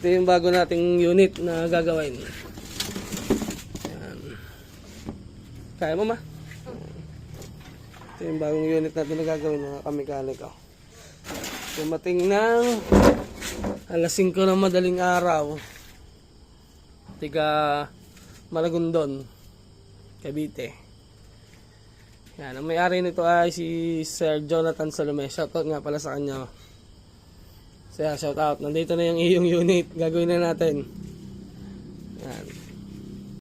Ito yung bago nating unit na gagawin. Ayan. Kaya mo ma? Ito yung bagong unit natin na gagawin mga kamekaniko. Dumating ng alas 5 ng madaling araw. Tiga Malagundon, Cavite. Yan, ang may-ari nito ay si Sir Jonathan Salome. Shoutout nga pala sa kanya. Kaya shoutout. Nandito na yung iyong unit. Gagawin na natin. Yan.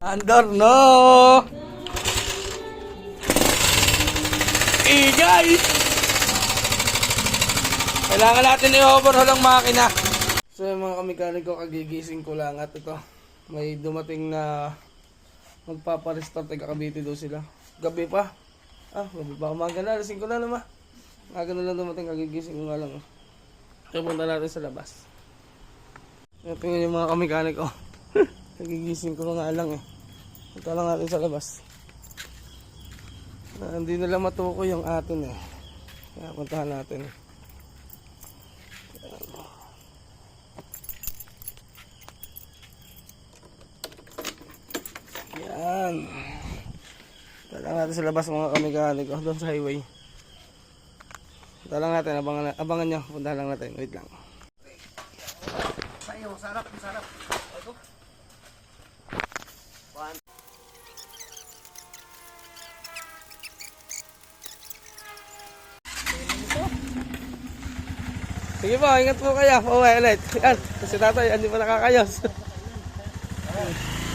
Andor, no! Guys! Kailangan natin i-overhaul ang makina. So yung mga kamekaniko, kagigising ko lang at ito. May dumating na magpaparestart. Taga Cavite daw sila. Gabi pa. Gabi pa. Umaga na. Lasing ko na naman. Umaga na lang dumating. Kagigising ko nga lang. So punta natin sa labas. Tingnan yung mga kamekaniko. Kagigising ko nga lang eh. Punta lang natin sa labas. Hindi nila matuko yung atin eh. Kaya puntahan natin. Yan. Punta lang natin sa labas mga kamekaniko. Doon sa highway. Punta lang natin. Abangan nyo. Punta lang natin. Wait lang. Sayo, sarap. Sarap. Ito. Sige po, ingat po kayo. Pauwi ulit. Yan, kasi tatay, hindi pa nakakayos.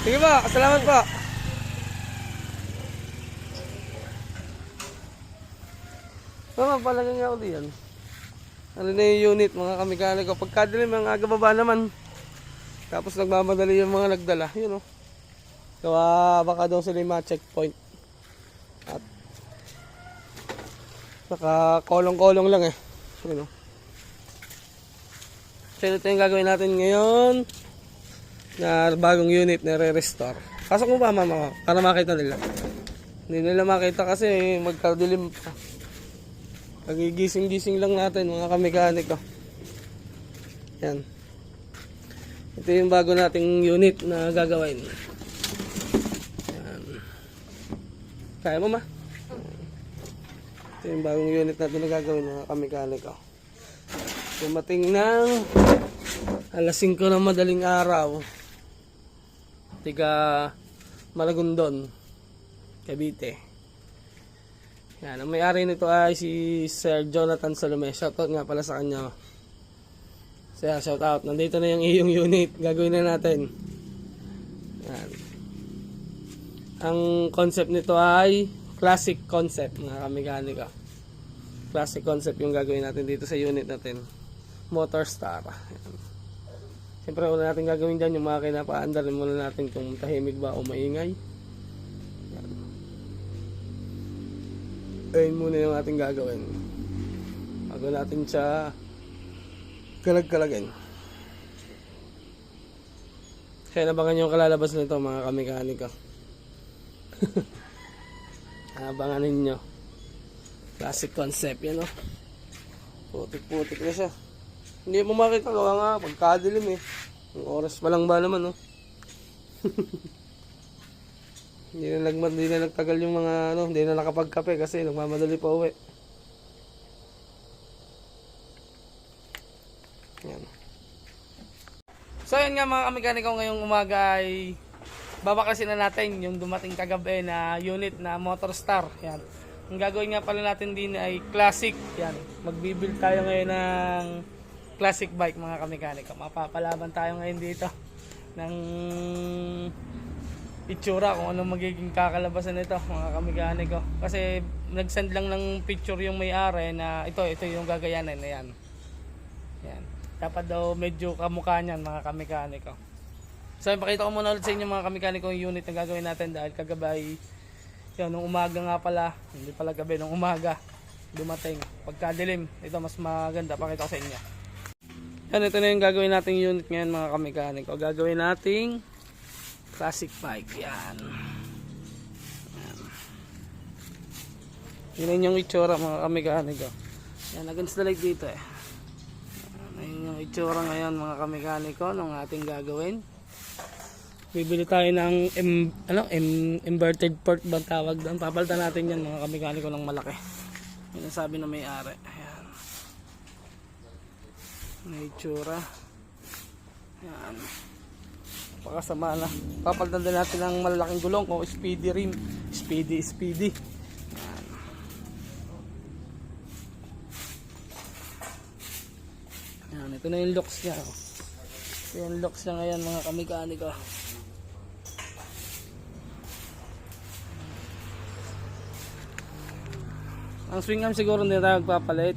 Sige po, salamat po. Mama, palagay nga ako diyan. Ano na yung unit, mga kamekaniko. Pagkadilim, mga aga baba naman. Tapos nagmamadali yung mga nagdala. Yun o. Kawa, baka daw sila yung mga checkpoint. At nakakolong-kolong lang eh. Yun o. So ito yung gagawin natin ngayon na bagong unit na re-restore. Pasok mo ba mama para makita nila? Hindi nila makita kasi magkadilim pa. Pagigising-gising lang natin mga kamekaniko. Yan. Ito yung bago nating unit na gagawin. Yan. Kaya mo ma? Ito yung bagong unit natin na gagawin mga kamekaniko. Dumating ng alas 5 ng madaling araw. Tiga Malagundon, Cavite. Yan, ang may-ari nito ay si Sir Jonathan Salome. Shoutout nga pala sa kanya. Kaya shoutout. Nandito na yung iyong unit. Gagawin na natin. Yan. Ang concept nito ay classic concept mga kamekaniko. Classic concept yung gagawin natin dito sa unit natin. Motorstar. Yan. Siyempre una natin gagawin dyan yung makina. Paandarin muna natin kung tahimik ba o maingay. Yan. Ayun muna yung ating gagawin. Bago natin siya kalag-kalagin. Kaya nabangan yung kalalabas nito mga kamekaniko. Abangan ninyo. Classic concept yan o. Putik-putik na siya. Hindi mo makita gawa nga pagkadilim eh. Ang oras pa lang ba naman oh. Hindi na nagtagal yung mga hindi na nakapagkape kasi nagmamadali pa uwi. Yan. So yan nga mga kamekaniko, ngayong umaga ay babaklasin na natin yung dumating kagabi na unit na Motorstar. Yan. Ang gagawin nga pala natin din ay classic. Yan. Magbibuild tayo ngayon ng classic bike mga kamekaniko. Mapapalaban tayo ngayon dito ng itsura kung ano magiging kakalabasan nito mga kamekaniko. Kasi nag-send lang ng picture yung may-ari na ito yung gagayanin na yan. Yan. Dapat daw medyo kamukha niyan mga kamekaniko. So ipakita ko muna ulit sa inyo mga kamekaniko yung unit na gagawin natin dahil kagabay yun, nung umaga nga pala, hindi pala gabi, nung umaga dumating. Pagkadilim, ito mas maganda, pakita ko sa inyo. Yan, ito na yung gagawin nating unit ngayon mga kamekaniko. Gagawin nating classic bike. Yan. Yan yung itsura mga kamekaniko. Yan, against the light dito eh. Ayun yung itsura ngayon mga kamekaniko ng ating gagawin. Bibili tayo ng inverted port ba tawag doon. Papalitan natin yan mga kamekaniko ng malaki. Yun ang sabi ng may-ari. Ayan. May itsura. Ayan. Pakasama na. Papalitan din natin ng malalaking gulong o speedy rim. Speedy. Ayan. Ayan. Ito na yung locks niya. Ito yung locks niya ngayon mga kamekaniko. Ang swing arm siguro hindi tayo magpapalit.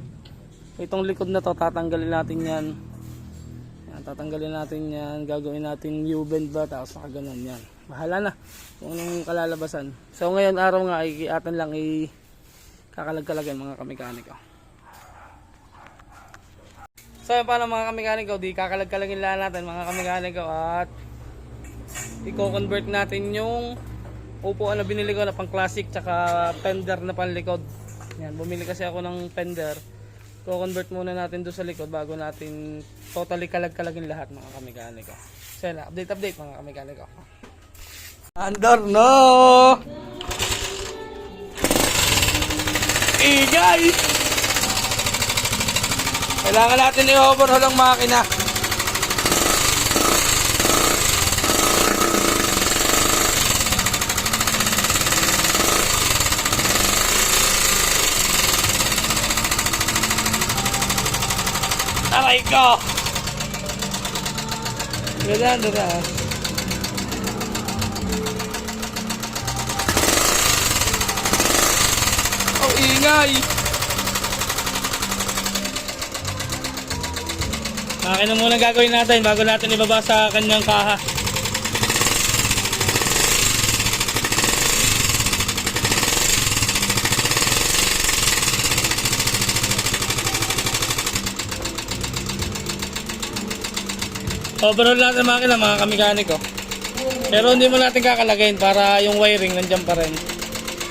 Itong likod na to tatanggalin natin yan. Yan, tatanggalin natin yan. Gagawin natin U-bend ba tapos nakaganon yan. Bahala na kung anong kalalabasan. So ngayon araw nga ay atin lang kakalag-kalagan mga kamekaniko. So yun paano mga kamekaniko, di kakalag-kalagin lang natin mga kamekaniko at i-convert natin yung upuan na binili ko na pang classic tsaka fender na panlikod. Yan, bumili kasi ako ng fender. Ko-convert muna natin doon sa likod bago natin totally kalag-kalagin lahat mga kamekaniko. So yan, update mga kamekaniko. Andor no! Guys! Kailangan natin i-overhaul ang makina. Aray ko! Dadan. Oh, ingay! Makina muna gagawin natin bago natin ibaba sa kanyang kaha. Overall natin makina mga kamekaniko. Pero hindi mo natin kakalagayin para yung wiring nandiyan pa rin.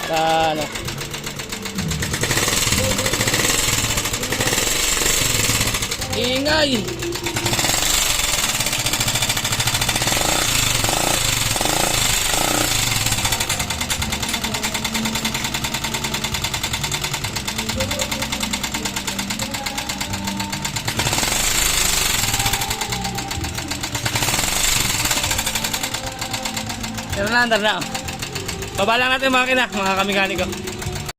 Para ano. Ingay! Pero na, andar na. Baba lang natin yung makina, mga kamekaniko.